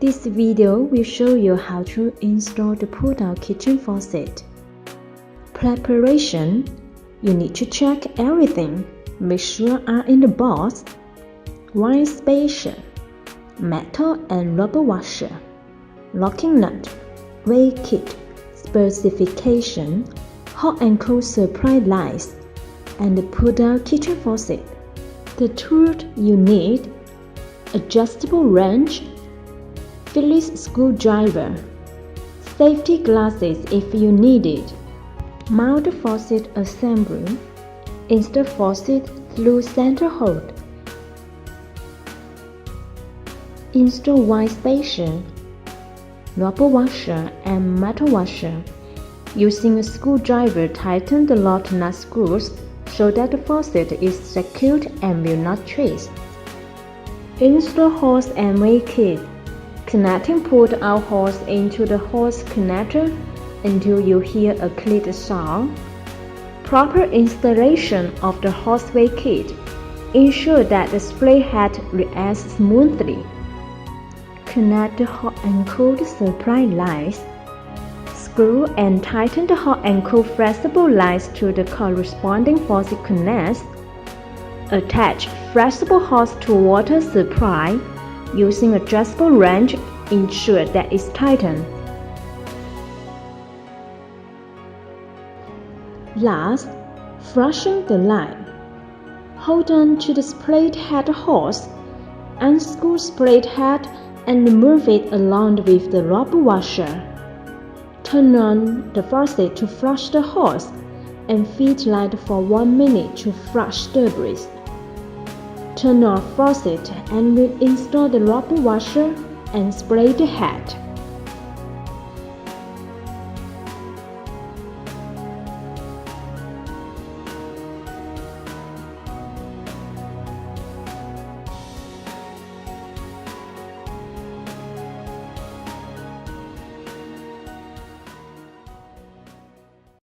This video will show you how to install the pull-down kitchen faucet. Preparation: you need to check everything. Make sure are in the box. Wire spacer, metal and rubber washer, locking nut, weight kit, specification, hot and cold supply lines, and the pull-down kitchen faucet. The tools you need: adjustable wrench, Phillips screwdriver, safety glasses if you need it, mount faucet assembly, install faucet through center hold, install wire spacer, rubber washer and metal washer. Using a screwdriver, tighten the lock nut screws so that the faucet is secured and will not twist. Install hose and weight kit. Connecting pull-out hose into the hose connector until you hear a click sound. Proper installation of the hose weight kit. Ensure that the spray head reacts smoothly. Connect the hot and cold supply lines. Screw and tighten the hot and cold flexible lines to the corresponding faucet connects. Attach flexible hose to water supply. Using adjustable wrench, ensure that it's tightened. Last, flushing the line. Hold on to the spray head hose, unscrew spray head and move it along with the rubber washer. Turn on the faucet to flush the hose and feed light for 1 minute to flush debris. Turn off faucet and reinstall the rubber washer and spray the head.